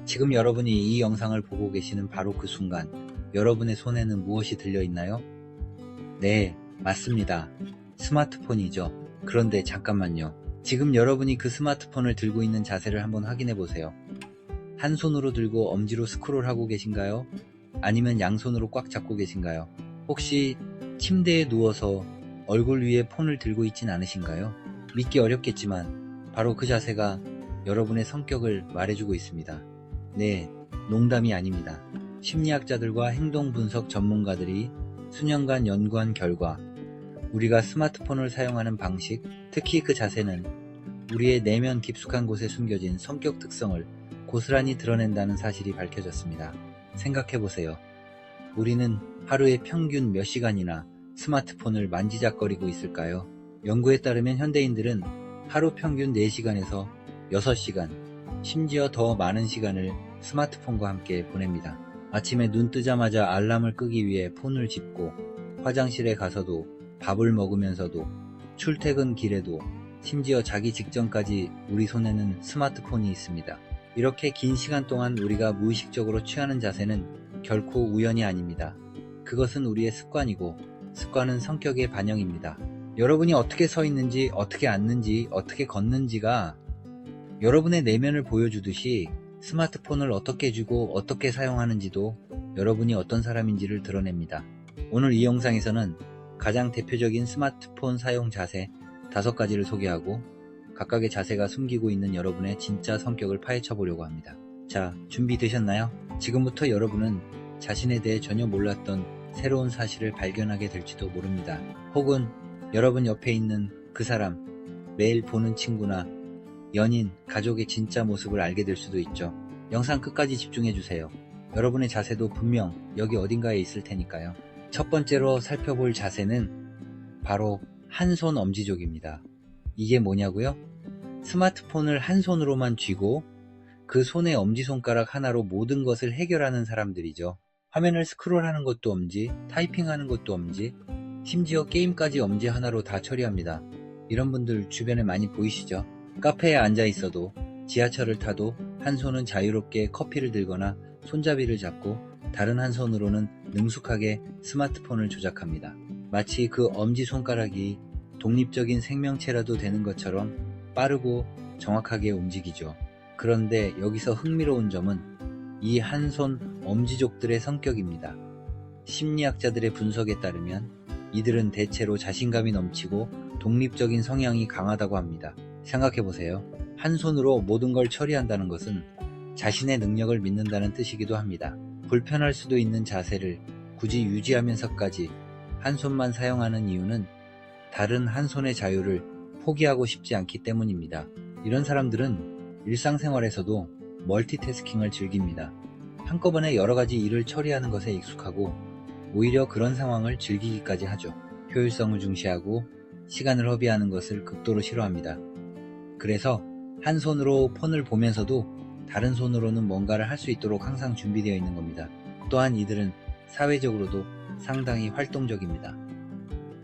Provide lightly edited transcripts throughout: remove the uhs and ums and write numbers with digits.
지금 여러분이 이 영상을 보고 계시는 바로 그 순간 여러분의 손에는 무엇이 들려있나요? 네, 맞습니다. 스마트폰이죠. 그런데 잠깐만요. 지금 여러분이 그 스마트폰을 들고 있는 자세를 한번 확인해 보세요. 한 손으로 들고 엄지로 스크롤하고 계신가요? 아니면 양손으로 꽉 잡고 계신가요? 혹시 침대에 누워서 얼굴 위에 폰을 들고 있진 않으신가요? 믿기 어렵겠지만 바로 그 자세가 여러분의 성격을 말해주고 있습니다. 네, 농담이 아닙니다. 심리학자들과 행동분석 전문가들이 수년간 연구한 결과 우리가 스마트폰을 사용하는 방식, 특히 그 자세는 우리의 내면 깊숙한 곳에 숨겨진 성격 특성을 고스란히 드러낸다는 사실이 밝혀졌습니다. 생각해보세요. 우리는 하루에 평균 몇 시간이나 스마트폰을 만지작거리고 있을까요? 연구에 따르면 현대인들은 하루 평균 4시간에서 6시간, 심지어 더 많은 시간을 스마트폰과 함께 보냅니다. 아침에 눈 뜨자마자 알람을 끄기 위해 폰을 짚고 화장실에 가서도 밥을 먹으면서도 출퇴근 길에도 심지어 자기 직전까지 우리 손에는 스마트폰이 있습니다. 이렇게 긴 시간 동안 우리가 무의식적으로 취하는 자세는 결코 우연이 아닙니다. 그것은 우리의 습관이고 습관은 성격의 반영입니다. 여러분이 어떻게 서 있는지, 어떻게 앉는지, 어떻게 걷는지가 여러분의 내면을 보여주듯이 스마트폰을 어떻게 쥐고 어떻게 사용하는지도 여러분이 어떤 사람인지를 드러냅니다. 오늘 이 영상에서는 가장 대표적인 스마트폰 사용 자세 5가지를 소개하고 각각의 자세가 숨기고 있는 여러분의 진짜 성격을 파헤쳐 보려고 합니다. 자, 준비되셨나요? 지금부터 여러분은 자신에 대해 전혀 몰랐던 새로운 사실을 발견하게 될지도 모릅니다. 혹은 여러분 옆에 있는 그 사람, 매일 보는 친구나 연인, 가족의 진짜 모습을 알게 될 수도 있죠. 영상 끝까지 집중해주세요. 여러분의 자세도 분명 여기 어딘가에 있을 테니까요. 첫 번째로 살펴볼 자세는 바로 한 손 엄지족입니다. 이게 뭐냐고요? 스마트폰을 한 손으로만 쥐고 그 손의 엄지손가락 하나로 모든 것을 해결하는 사람들이죠. 화면을 스크롤하는 것도 엄지, 타이핑하는 것도 엄지, 심지어 게임까지 엄지 하나로 다 처리합니다. 이런 분들 주변에 많이 보이시죠? 카페에 앉아 있어도, 지하철을 타도 한 손은 자유롭게 커피를 들거나 손잡이를 잡고 다른 한 손으로는 능숙하게 스마트폰을 조작합니다. 마치 그 엄지손가락이 독립적인 생명체라도 되는 것처럼 빠르고 정확하게 움직이죠. 그런데 여기서 흥미로운 점은 이 한 손 엄지족들의 성격입니다. 심리학자들의 분석에 따르면 이들은 대체로 자신감이 넘치고 독립적인 성향이 강하다고 합니다. 생각해보세요. 한 손으로 모든 걸 처리한다는 것은 자신의 능력을 믿는다는 뜻이기도 합니다. 불편할 수도 있는 자세를 굳이 유지하면서까지 한 손만 사용하는 이유는 다른 한 손의 자유를 포기하고 싶지 않기 때문입니다. 이런 사람들은 일상생활에서도 멀티태스킹을 즐깁니다. 한꺼번에 여러가지 일을 처리하는 것에 익숙하고 오히려 그런 상황을 즐기기까지 하죠. 효율성을 중시하고 시간을 허비하는 것을 극도로 싫어합니다. 그래서 한 손으로 폰을 보면서도 다른 손으로는 뭔가를 할 수 있도록 항상 준비되어 있는 겁니다. 또한 이들은 사회적으로도 상당히 활동적입니다.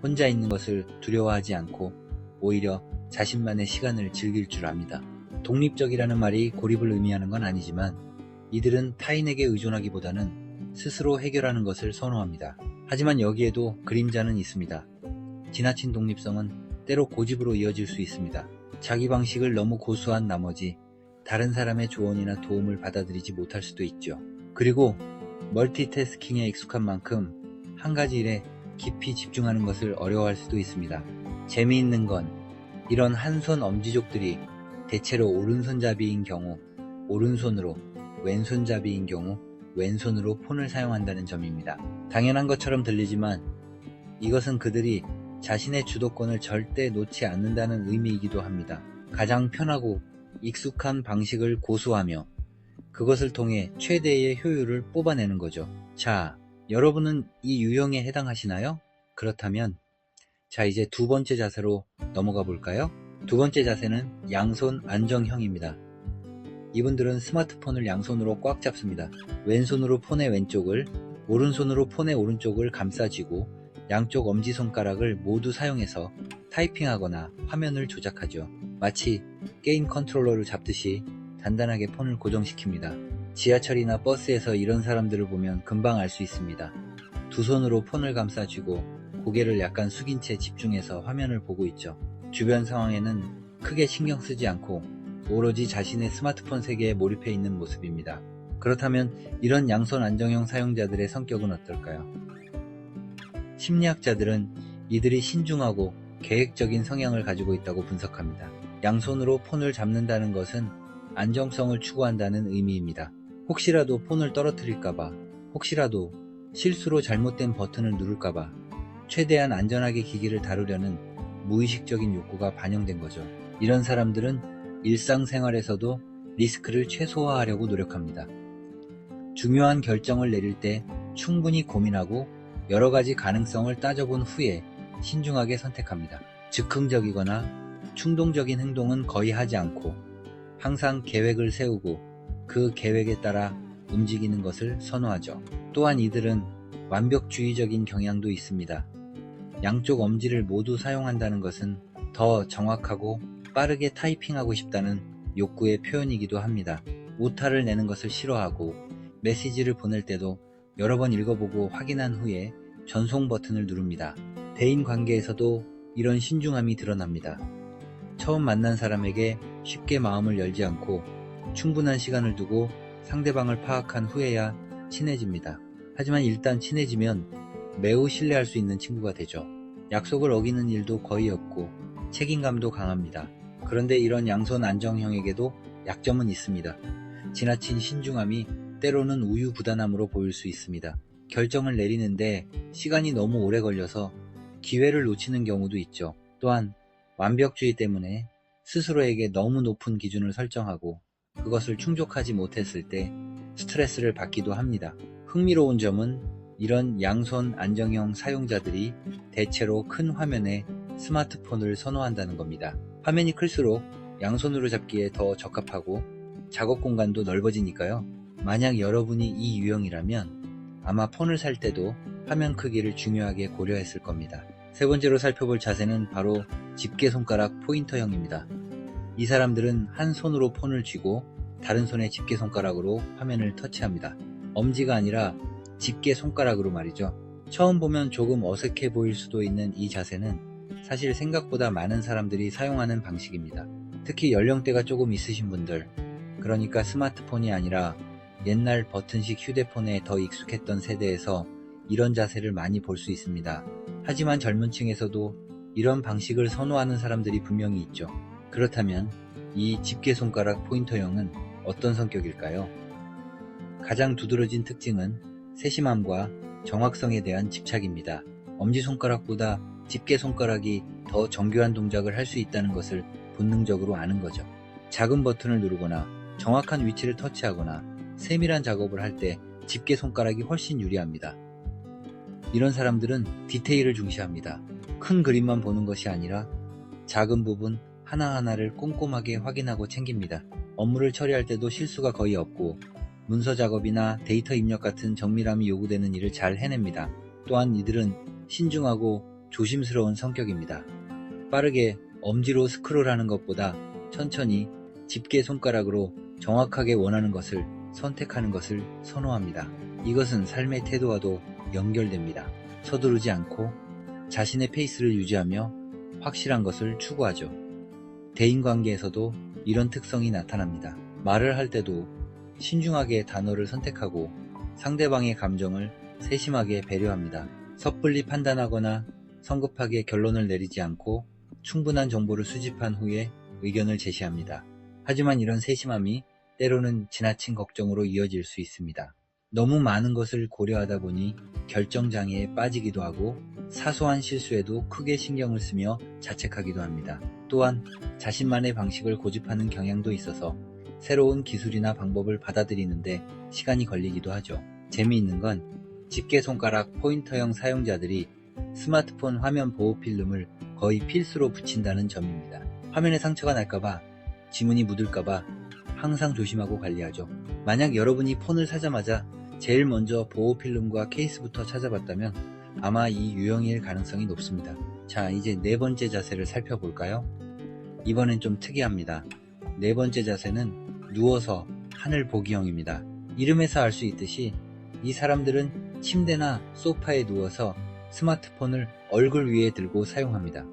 혼자 있는 것을 두려워하지 않고 오히려 자신만의 시간을 즐길 줄 압니다. 독립적이라는 말이 고립을 의미하는 건 아니지만 이들은 타인에게 의존하기보다는 스스로 해결하는 것을 선호합니다. 하지만 여기에도 그림자는 있습니다. 지나친 독립성은 때로 고집으로 이어질 수 있습니다. 자기 방식을 너무 고수한 나머지 다른 사람의 조언이나 도움을 받아들이지 못할 수도 있죠. 그리고 멀티태스킹에 익숙한 만큼 한 가지 일에 깊이 집중하는 것을 어려워할 수도 있습니다. 재미있는 건 이런 한 손 엄지족들이 대체로 오른손잡이인 경우 오른손으로, 왼손잡이인 경우 왼손으로 폰을 사용한다는 점입니다. 당연한 것처럼 들리지만 이것은 그들이 자신의 주도권을 절대 놓지 않는다는 의미이기도 합니다. 가장 편하고 익숙한 방식을 고수하며 그것을 통해 최대의 효율을 뽑아내는 거죠. 자, 여러분은 이 유형에 해당하시나요? 그렇다면 자, 이제 두 번째 자세로 넘어가 볼까요? 두 번째 자세는 양손 안정형입니다. 이분들은 스마트폰을 양손으로 꽉 잡습니다. 왼손으로 폰의 왼쪽을, 오른손으로 폰의 오른쪽을 감싸쥐고 양쪽 엄지손가락을 모두 사용해서 타이핑하거나 화면을 조작하죠. 마치 게임 컨트롤러를 잡듯이 단단하게 폰을 고정시킵니다. 지하철이나 버스에서 이런 사람들을 보면 금방 알 수 있습니다. 두 손으로 폰을 감싸쥐고 고개를 약간 숙인 채 집중해서 화면을 보고 있죠. 주변 상황에는 크게 신경 쓰지 않고 오로지 자신의 스마트폰 세계에 몰입해 있는 모습입니다. 그렇다면 이런 양손 안정형 사용자들의 성격은 어떨까요? 심리학자들은 이들이 신중하고 계획적인 성향을 가지고 있다고 분석합니다. 양손으로 폰을 잡는다는 것은 안정성을 추구한다는 의미입니다. 혹시라도 폰을 떨어뜨릴까봐, 혹시라도 실수로 잘못된 버튼을 누를까봐 최대한 안전하게 기기를 다루려는 무의식적인 욕구가 반영된 거죠. 이런 사람들은 일상생활에서도 리스크를 최소화하려고 노력합니다. 중요한 결정을 내릴 때 충분히 고민하고 여러 가지 가능성을 따져본 후에 신중하게 선택합니다. 즉흥적이거나 충동적인 행동은 거의 하지 않고 항상 계획을 세우고 그 계획에 따라 움직이는 것을 선호하죠. 또한 이들은 완벽주의적인 경향도 있습니다. 양쪽 엄지를 모두 사용한다는 것은 더 정확하고 빠르게 타이핑하고 싶다는 욕구의 표현이기도 합니다. 오타를 내는 것을 싫어하고 메시지를 보낼 때도 여러 번 읽어보고 확인한 후에 전송 버튼을 누릅니다. 대인 관계에서도 이런 신중함이 드러납니다. 처음 만난 사람에게 쉽게 마음을 열지 않고 충분한 시간을 두고 상대방을 파악한 후에야 친해집니다. 하지만 일단 친해지면 매우 신뢰할 수 있는 친구가 되죠. 약속을 어기는 일도 거의 없고 책임감도 강합니다. 그런데 이런 양손 안정형에게도 약점은 있습니다. 지나친 신중함이 때로는 우유부단함으로 보일 수 있습니다. 결정을 내리는데 시간이 너무 오래 걸려서 기회를 놓치는 경우도 있죠. 또한 완벽주의 때문에 스스로에게 너무 높은 기준을 설정하고 그것을 충족하지 못했을 때 스트레스를 받기도 합니다. 흥미로운 점은 이런 양손 안정형 사용자들이 대체로 큰 화면에 스마트폰을 선호한다는 겁니다. 화면이 클수록 양손으로 잡기에 더 적합하고 작업 공간도 넓어지니까요. 만약 여러분이 이 유형이라면 아마 폰을 살 때도 화면 크기를 중요하게 고려했을 겁니다. 세 번째로 살펴볼 자세는 바로 집게손가락 포인터형입니다. 이 사람들은 한 손으로 폰을 쥐고 다른 손의 집게손가락으로 화면을 터치합니다. 엄지가 아니라 집게손가락으로 말이죠. 처음 보면 조금 어색해 보일 수도 있는 이 자세는 사실 생각보다 많은 사람들이 사용하는 방식입니다. 특히 연령대가 조금 있으신 분들, 그러니까 스마트폰이 아니라 옛날 버튼식 휴대폰에 더 익숙했던 세대에서 이런 자세를 많이 볼 수 있습니다. 하지만 젊은 층에서도 이런 방식을 선호하는 사람들이 분명히 있죠. 그렇다면 이 집게손가락 포인터형은 어떤 성격일까요? 가장 두드러진 특징은 세심함과 정확성에 대한 집착입니다. 엄지손가락보다 집게손가락이 더 정교한 동작을 할 수 있다는 것을 본능적으로 아는 거죠. 작은 버튼을 누르거나 정확한 위치를 터치하거나 세밀한 작업을 할 때 집게손가락이 훨씬 유리합니다. 이런 사람들은 디테일을 중시합니다. 큰 그림만 보는 것이 아니라 작은 부분 하나하나를 꼼꼼하게 확인하고 챙깁니다. 업무를 처리할 때도 실수가 거의 없고 문서 작업이나 데이터 입력 같은 정밀함이 요구되는 일을 잘 해냅니다. 또한 이들은 신중하고 조심스러운 성격입니다. 빠르게 엄지로 스크롤하는 것보다 천천히 집게 손가락으로 정확하게 원하는 것을 선택하는 것을 선호합니다. 이것은 삶의 태도와도 연결됩니다. 서두르지 않고 자신의 페이스를 유지하며 확실한 것을 추구하죠. 대인관계에서도 이런 특성이 나타납니다. 말을 할 때도 신중하게 단어를 선택하고 상대방의 감정을 세심하게 배려합니다. 섣불리 판단하거나 성급하게 결론을 내리지 않고 충분한 정보를 수집한 후에 의견을 제시합니다. 하지만 이런 세심함이 때로는 지나친 걱정으로 이어질 수 있습니다. 너무 많은 것을 고려하다 보니 결정장애에 빠지기도 하고 사소한 실수에도 크게 신경을 쓰며 자책하기도 합니다. 또한 자신만의 방식을 고집하는 경향도 있어서 새로운 기술이나 방법을 받아들이는데 시간이 걸리기도 하죠. 재미있는 건 집게손가락 포인터형 사용자들이 스마트폰 화면 보호 필름을 거의 필수로 붙인다는 점입니다. 화면에 상처가 날까봐, 지문이 묻을까봐 항상 조심하고 관리하죠. 만약 여러분이 폰을 사자마자 제일 먼저 보호 필름과 케이스부터 찾아봤다면 아마 이 유형일 가능성이 높습니다. 자, 이제 네 번째 자세를 살펴볼까요? 이번엔 좀 특이합니다. 네 번째 자세는 누워서 하늘 보기형입니다. 이름에서 알 수 있듯이 이 사람들은 침대나 소파에 누워서 스마트폰을 얼굴 위에 들고 사용합니다.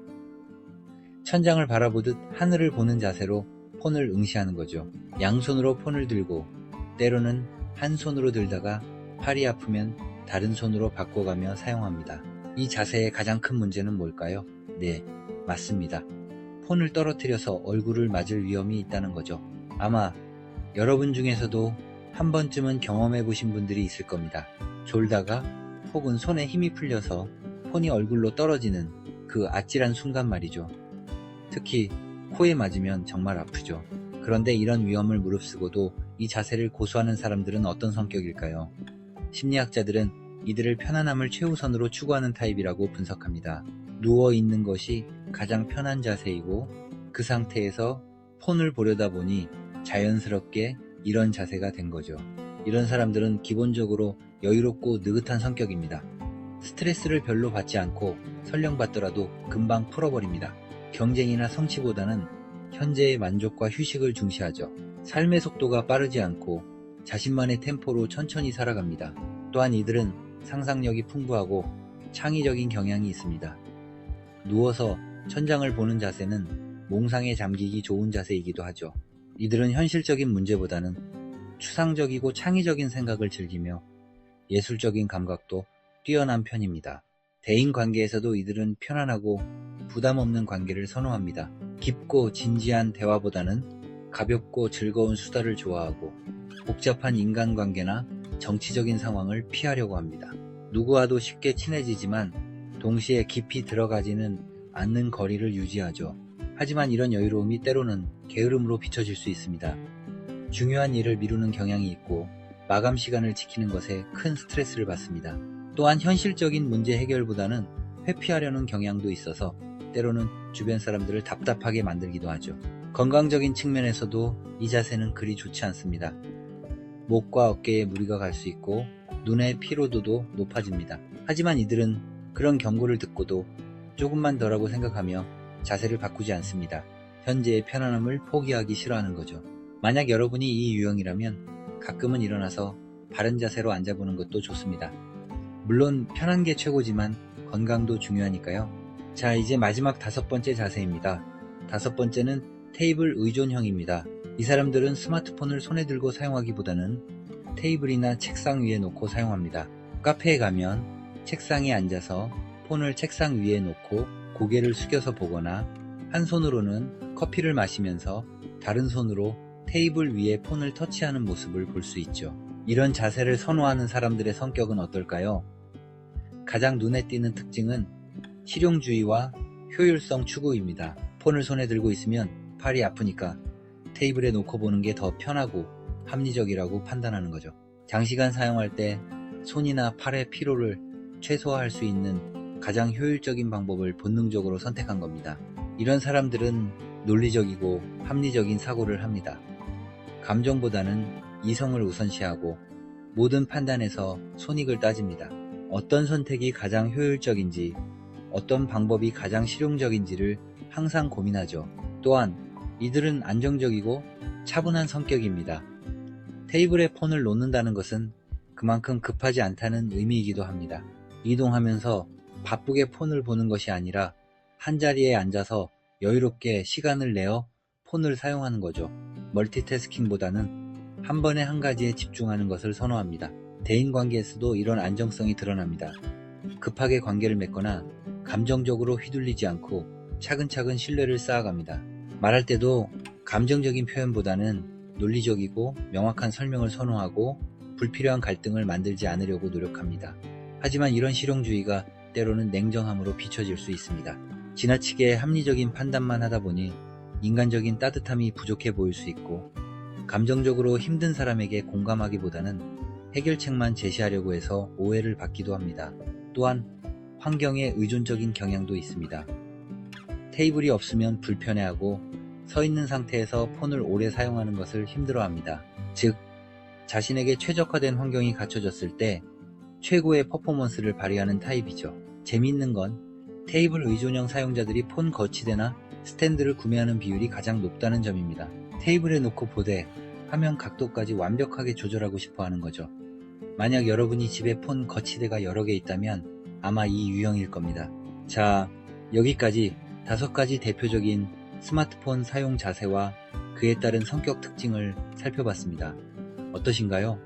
천장을 바라보듯 하늘을 보는 자세로 폰을 응시하는 거죠. 양손으로 폰을 들고 때로는 한 손으로 들다가 팔이 아프면 다른 손으로 바꿔가며 사용합니다. 이 자세의 가장 큰 문제는 뭘까요? 네, 맞습니다. 폰을 떨어뜨려서 얼굴을 맞을 위험이 있다는 거죠. 아마 여러분 중에서도 한 번쯤은 경험해 보신 분들이 있을 겁니다. 졸다가 혹은 손에 힘이 풀려서 폰이 얼굴로 떨어지는 그 아찔한 순간 말이죠. 특히 코에 맞으면 정말 아프죠. 그런데 이런 위험을 무릅쓰고도 이 자세를 고수하는 사람들은 어떤 성격일까요? 심리학자들은 이들을 편안함을 최우선으로 추구하는 타입이라고 분석합니다. 누워있는 것이 가장 편한 자세이고 그 상태에서 폰을 보려다 보니 자연스럽게 이런 자세가 된 거죠. 이런 사람들은 기본적으로 여유롭고 느긋한 성격입니다. 스트레스를 별로 받지 않고 설령 받더라도 금방 풀어버립니다. 경쟁이나 성취보다는 현재의 만족과 휴식을 중시하죠. 삶의 속도가 빠르지 않고 자신만의 템포로 천천히 살아갑니다. 또한 이들은 상상력이 풍부하고 창의적인 경향이 있습니다. 누워서 천장을 보는 자세는 몽상에 잠기기 좋은 자세이기도 하죠. 이들은 현실적인 문제보다는 추상적이고 창의적인 생각을 즐기며 예술적인 감각도 뛰어난 편입니다. 대인 관계에서도 이들은 편안하고 부담 없는 관계를 선호합니다. 깊고 진지한 대화보다는 가볍고 즐거운 수다를 좋아하고 복잡한 인간관계나 정치적인 상황을 피하려고 합니다. 누구와도 쉽게 친해지지만 동시에 깊이 들어가지는 않는 거리를 유지하죠. 하지만 이런 여유로움이 때로는 게으름으로 비춰질 수 있습니다. 중요한 일을 미루는 경향이 있고 마감 시간을 지키는 것에 큰 스트레스를 받습니다. 또한 현실적인 문제 해결보다는 회피하려는 경향도 있어서 때로는 주변 사람들을 답답하게 만들기도 하죠. 건강적인 측면에서도 이 자세는 그리 좋지 않습니다. 목과 어깨에 무리가 갈 수 있고 눈의 피로도도 높아집니다. 하지만 이들은 그런 경고를 듣고도 조금만 덜하고 생각하며 자세를 바꾸지 않습니다. 현재의 편안함을 포기하기 싫어하는 거죠. 만약 여러분이 이 유형이라면 가끔은 일어나서 바른 자세로 앉아보는 것도 좋습니다. 물론 편한 게 최고지만 건강도 중요하니까요. 자, 이제 마지막 5번째 자세입니다. 5번째는 테이블 의존형입니다. 이 사람들은 스마트폰을 손에 들고 사용하기보다는 테이블이나 책상 위에 놓고 사용합니다. 카페에 가면 책상에 앉아서 폰을 책상 위에 놓고 고개를 숙여서 보거나 한 손으로는 커피를 마시면서 다른 손으로 테이블 위에 폰을 터치하는 모습을 볼 수 있죠. 이런 자세를 선호하는 사람들의 성격은 어떨까요? 가장 눈에 띄는 특징은 실용주의와 효율성 추구입니다. 폰을 손에 들고 있으면 팔이 아프니까 테이블에 놓고 보는 게 더 편하고 합리적이라고 판단하는 거죠. 장시간 사용할 때 손이나 팔의 피로를 최소화할 수 있는 가장 효율적인 방법을 본능적으로 선택한 겁니다. 이런 사람들은 논리적이고 합리적인 사고를 합니다. 감정보다는 이성을 우선시하고 모든 판단에서 손익을 따집니다. 어떤 선택이 가장 효율적인지, 어떤 방법이 가장 실용적인지를 항상 고민하죠. 또한 이들은 안정적이고 차분한 성격입니다. 테이블에 폰을 놓는다는 것은 그만큼 급하지 않다는 의미이기도 합니다. 이동하면서 바쁘게 폰을 보는 것이 아니라 한자리에 앉아서 여유롭게 시간을 내어 폰을 사용하는 거죠. 멀티태스킹보다는 한 번에 한 가지에 집중하는 것을 선호합니다. 대인관계에서도 이런 안정성이 드러납니다. 급하게 관계를 맺거나 감정적으로 휘둘리지 않고 차근차근 신뢰를 쌓아갑니다. 말할 때도 감정적인 표현보다는 논리적이고 명확한 설명을 선호하고 불필요한 갈등을 만들지 않으려고 노력합니다. 하지만 이런 실용주의가 때로는 냉정함으로 비춰질 수 있습니다. 지나치게 합리적인 판단만 하다 보니 인간적인 따뜻함이 부족해 보일 수 있고 감정적으로 힘든 사람에게 공감하기보다는 해결책만 제시하려고 해서 오해를 받기도 합니다. 또한 환경에 의존적인 경향도 있습니다. 테이블이 없으면 불편해하고 서 있는 상태에서 폰을 오래 사용하는 것을 힘들어합니다. 즉, 자신에게 최적화된 환경이 갖춰졌을 때 최고의 퍼포먼스를 발휘하는 타입이죠. 재미있는 건 테이블 의존형 사용자들이 폰 거치대나 스탠드를 구매하는 비율이 가장 높다는 점입니다. 테이블에 놓고 보되 화면 각도까지 완벽하게 조절하고 싶어 하는 거죠. 만약 여러분이 집에 폰 거치대가 여러 개 있다면 아마 이 유형일 겁니다. 자, 여기까지 5가지 대표적인 스마트폰 사용 자세와 그에 따른 성격 특징을 살펴봤습니다. 어떠신가요?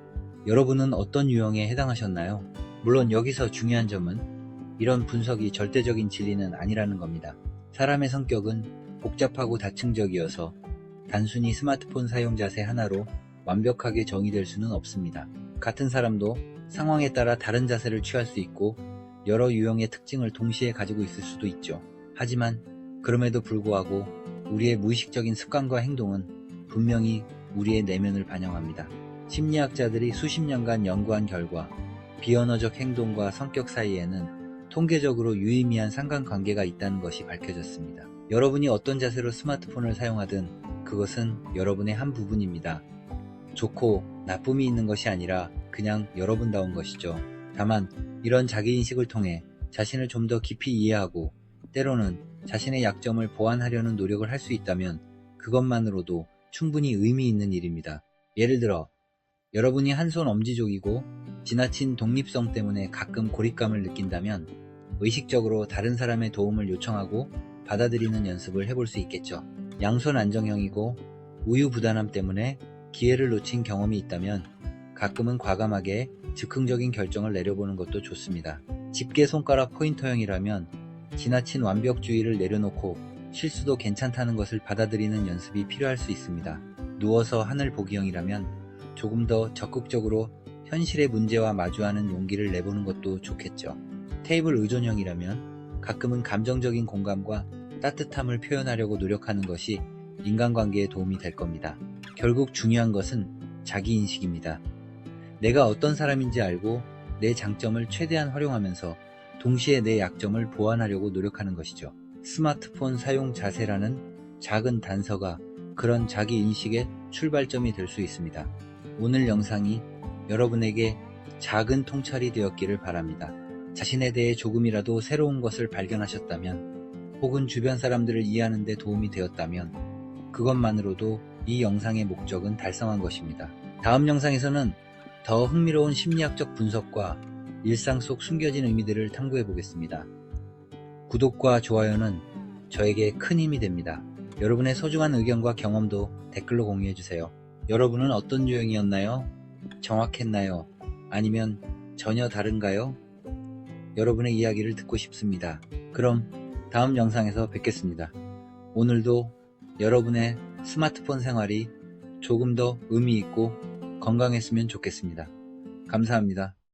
여러분은 어떤 유형에 해당하셨나요? 물론 여기서 중요한 점은 이런 분석이 절대적인 진리는 아니라는 겁니다. 사람의 성격은 복잡하고 다층적이어서 단순히 스마트폰 사용 자세 하나로 완벽하게 정의될 수는 없습니다. 같은 사람도 상황에 따라 다른 자세를 취할 수 있고 여러 유형의 특징을 동시에 가지고 있을 수도 있죠. 하지만 그럼에도 불구하고 우리의 무의식적인 습관과 행동은 분명히 우리의 내면을 반영합니다. 심리학자들이 수십 년간 연구한 결과 비언어적 행동과 성격 사이에는 통계적으로 유의미한 상관관계가 있다는 것이 밝혀졌습니다. 여러분이 어떤 자세로 스마트폰을 사용하든 그것은 여러분의 한 부분입니다. 좋고 나쁨이 있는 것이 아니라 그냥 여러분다운 것이죠. 다만 이런 자기인식을 통해 자신을 좀 더 깊이 이해하고 때로는 자신의 약점을 보완하려는 노력을 할 수 있다면 그것만으로도 충분히 의미 있는 일입니다. 예를 들어 여러분이 한손 엄지족이고 지나친 독립성 때문에 가끔 고립감을 느낀다면 의식적으로 다른 사람의 도움을 요청하고 받아들이는 연습을 해볼 수 있겠죠. 양손 안정형이고 우유부단함 때문에 기회를 놓친 경험이 있다면 가끔은 과감하게 즉흥적인 결정을 내려보는 것도 좋습니다. 집게 손가락 포인터형이라면 지나친 완벽주의를 내려놓고 실수도 괜찮다는 것을 받아들이는 연습이 필요할 수 있습니다. 누워서 하늘 보기형이라면 조금 더 적극적으로 현실의 문제와 마주하는 용기를 내보는 것도 좋겠죠. 테이블 의존형이라면 가끔은 감정적인 공감과 따뜻함을 표현하려고 노력하는 것이 인간관계에 도움이 될 겁니다. 결국 중요한 것은 자기인식입니다. 내가 어떤 사람인지 알고 내 장점을 최대한 활용하면서 동시에 내 약점을 보완하려고 노력하는 것이죠. 스마트폰 사용 자세라는 작은 단서가 그런 자기인식의 출발점이 될 수 있습니다. 오늘 영상이 여러분에게 작은 통찰이 되었기를 바랍니다. 자신에 대해 조금이라도 새로운 것을 발견하셨다면 혹은 주변 사람들을 이해하는 데 도움이 되었다면 그것만으로도 이 영상의 목적은 달성한 것입니다. 다음 영상에서는 더 흥미로운 심리학적 분석과 일상 속 숨겨진 의미들을 탐구해 보겠습니다. 구독과 좋아요는 저에게 큰 힘이 됩니다. 여러분의 소중한 의견과 경험도 댓글로 공유해 주세요. 여러분은 어떤 유형이었나요? 정확했나요? 아니면 전혀 다른가요? 여러분의 이야기를 듣고 싶습니다. 그럼 다음 영상에서 뵙겠습니다. 오늘도 여러분의 스마트폰 생활이 조금 더 의미 있고 건강했으면 좋겠습니다. 감사합니다.